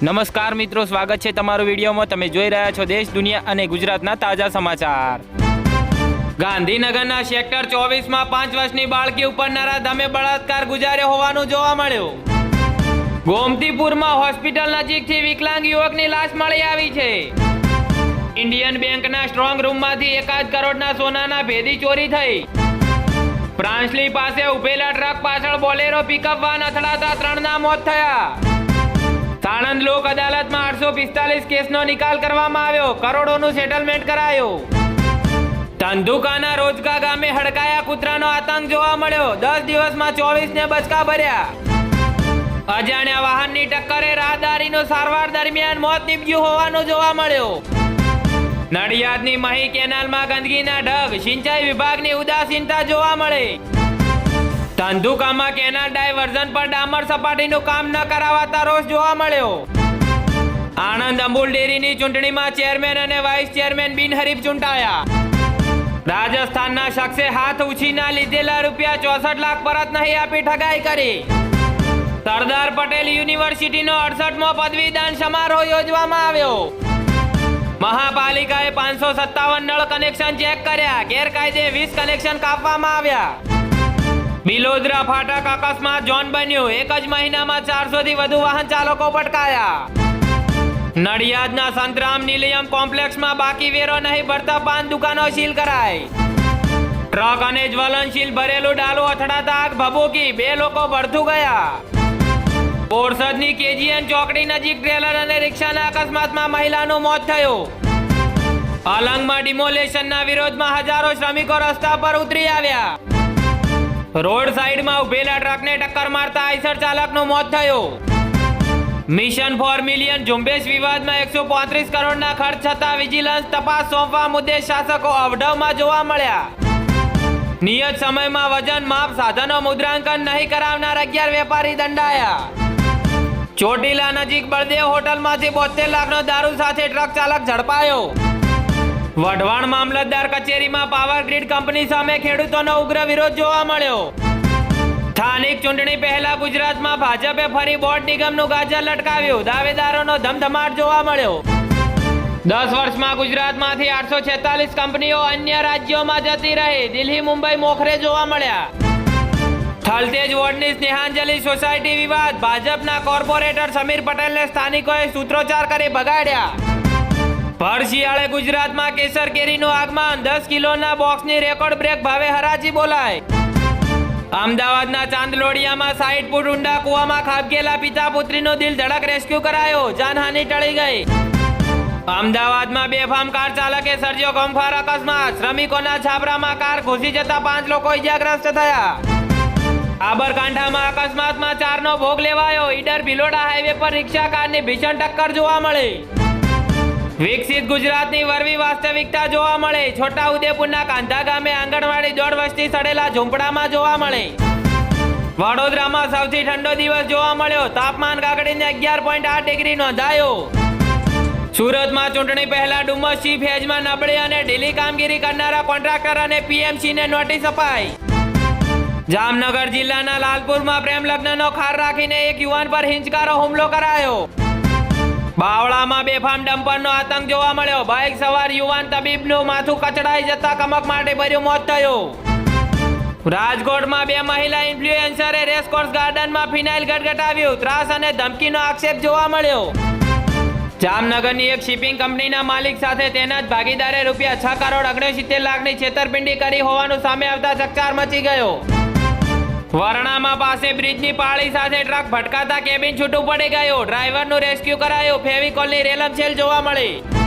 નમસ્કાર મિત્રો, સ્વાગત છે તમારું વિડીયોમાં। તમે જોઈ રહ્યા છો દેશ, દુનિયા અને ગુજરાતના તાજા સમાચાર। ગાંધીનગરના સેક્ટર 24માં 5 વર્ષની બાળકી ઉપર નરાધમે બળાત્કાર ગુજાર્યો હોવાનું જોવા મળ્યું। ગોમતીપુરમાં હોસ્પિટલ નજીકથી વિકલાંગ યુવકની લાશ મળી આવી છે। ઇન્ડિયન બેંકના સ્ટ્રોંગ રૂમમાંથી 1 કરોડના સોનાના ભેદી ચોરી થઈ। પ્રાંસલી પાસે ઉભેલા ટ્રક પાછળ બોલેરો પિકઅપ વાન અથડાતા 3ના મોત થયા। સાણંદ લોક અદાલતમાં 845 કેસનો નિકાલ કરવામાં આવ્યો। કરોડોનું સેટલમેન્ટ કરાયું। ધંધુકાના રોજકા ગામે હડકાયા કૂતરાનો આતંક જોવા મળ્યો। 10 દિવસમાં 24ને બચકા ભર્યા। અજાણ્યા વાહનની ટક્કરે રાહદારીનું સારવાર દરમિયાન મોત નીપજ્યું હોવાનું જોવા મળ્યું। નડિયાદની મહી કેનાલમાં ગંદકીના ઢગ, સિંચાઈ વિભાગની ઉદાસીનતા જોવા મળી। ધંધુકામાં કેનાલ ડાયવર્ઝન પર ડામર સપાટીનું કામ ન કરાવાતા રોષ જોવા મળ્યો। આણંદ અમૂલ ડેરીની ચૂંટણીમાં ચેરમેન અને વાઇસ ચેરમેન બિનહરીફ ચૂંટાયા। રાજસ્થાનના શખ્સે હાથ ઉછીના લીધેલા ₹64 લાખ પરત નહીં આપી ઠગાઈ કરી। સરદાર પટેલ યુનિવર્સિટીનો 68મો પદવીદાન સમારોહ યોજવામાં આવ્યો। મહાપાલિકાએ 557 નળ કનેક્શન ચેક કર્યા। ગેરકાયદે 20 કનેક્શન કાપવામાં આવ્યા। બિલોદરા ફાટક અકસ્માત ઝોન બન્યું। 1 જ મહિનામાં 400 થી વધુ વાહન ચાલકો પટકાયા। નડિયાદના સંતરામ નિલયમ કોમ્પ્લેક્સમાં બાકી વેરો નહીં ભરતા 5 દુકાનો સીલ કરાઈ। ટ્રક અને જ્વલનશીલ ભરેલું ડાલું અથડાતા આગ ભભૂકી, 2 લોકો ભડથું ગયા। બોરસદની કેજીએન ચોકડી નજીક ટ્રેલર અને રિક્ષાના અકસ્માતમાં મહિલાનું મોત થયું। અલંગમાં ડિમોલેશનના વિરોધમાં હજારો શ્રમિકો રસ્તા પર ઉતરી આવ્યા। રોડ સાઈડમાં ઉભેલા ટ્રકને ટક્કર મારતા આઈસર ચાલકનું મોત થયું। મિશન 4 મિલિયન ઝુંબેશ વિવાદમાં 135 કરોડના ખર્ચ થતા વિજિલન્સ તપાસ સોંપવા મુદ્દે શાસકો અવઢવમાં જોવા મળ્યા। નિયત સમયમાં વજન માપ સાધનો મુદ્રાંકન નહીં કરાવનાર 11 વેપારી દંડાયા। ચોટીલા નજીક બળદેવ હોટલમાંથી 72 લાખનો દારૂ સાથે ટ્રક ચાલક ઝડપાયો। વઢવાણ મામલતદાર કચેરીમાં પાવર ગ્રીડ કંપની સામે ખેડૂતોનો ઉગ્ર વિરોધ જોવા મળ્યો। સ્થાનિક ચૂંટણી પહેલા ગુજરાતમાં ભાજપે ફરી બોર્ડ નિગમનું ગાજર લટકાવ્યું। દાવેદારોનો ધમધમાટ જોવા મળ્યો। 10 વર્ષમાં ગુજરાતમાંથી 846 કંપનીઓ અન્ય રાજ્યોમાં જતી રહી। દિલ્હી, મુંબઈ મોખરે જોવા મળ્યા। થલતેજ વોર્ડની સ્નેહાંજલિ સોસાયટી વિવાદ, ભાજપના કોર્પોરેટર સમીર પટેલને સ્થાનિકોએ સૂત્રોચ્ચાર કરી ભગાડ્યા। ભર શિયાળે ગુજરાતમાં કેસર કેરીનું આગમન, 10 કિલોના બોક્સની રેકોર્ડ બ્રેક ભાવે હરાજી બોલાય। અમદાવાદના ચાંદલોડિયામાં 60 ફૂટ ઊંડા કૂવામાં ખાબકેલા પિતા પુત્રીનો દિલ ધડક રેસ્ક્યુ કરાયો। જાનહાનિ ટળી ગઈ। અમદાવાદમાં બેફામ કાર ચાલકે સર્જ્યો ગમખ્વાર અકસ્માત, શ્રમિકોના છાપરામાં કાર ઘૂસી જતા 5 લોકો ઇજાગ્રસ્ત થયા। સાબરકાંઠામાં અકસ્માતમાં 4નો ભોગ લેવાયો। ઈડર ભિલોડા હાઈવે પર રિક્ષા કારની ભીષણ ટક્કર જોવા મળી। વિકસિત ગુજરાતની વરવી વાસ્તવિકતા જોવા મળે। છોટાઉદેપુરના કાંધા ગામે આંગણવાડી 1.5 વસ્તી સડેલા ઝૂંપડામાં જોવા મળે। વડોદરામાં સૌથી ઠંડો દિવસ જોવા મળ્યો। તાપમાન ગાગડીને 11.8 ડિગ્રી નોંધાયો। સુરતમાં ચૂંટણી પહેલા ડુમસ ચીફ હેજમાં નબળી અને ઢીલી કામગીરી કરનારા કોન્ટ્રાક્ટર અને પીએમસીને નોટિસ અપાઈ। જામનગર જિલ્લાના લાલપુરમાં પ્રેમ લગ્નનો ખાર રાખીને એક યુવાન પર હિંચકારો હુમલો કરાયો। બાવળામાં બેફામ ડમ્પરનો આતંક જોવા મળ્યો। બાઇક સવાર યુવાન તબીબનું માથું કચડાઈ જતા કમક માટે ભર્યું મોત થયું। રાજકોટમાં 2 મહિલા ઇન્ફ્લુએન્સરે રેસકોર્સ ગાર્ડનમાં ફિનાઇલ ગટગટાવ્યું। ત્રાસ અને ધમકીનો આક્ષેપ જોવા મળ્યો। જામનગરની એક શિપિંગ કંપનીના માલિક સાથે તેના જ ભાગીદારે ₹6 કરોડ 69 લાખની છેતરપિંડી કરી હોવાનું સામે આવતા ચકચાર મચી ગયો। વરણામાં પાસે બ્રિજની પાળી સાથે ટ્રક ભટકાતા કેબિન છૂટું પડી ગયું। ડ્રાઈવરનું રેસ્ક્યુ કરાયું। ફેવિકોલની રેલમછેલ જોવા મળી।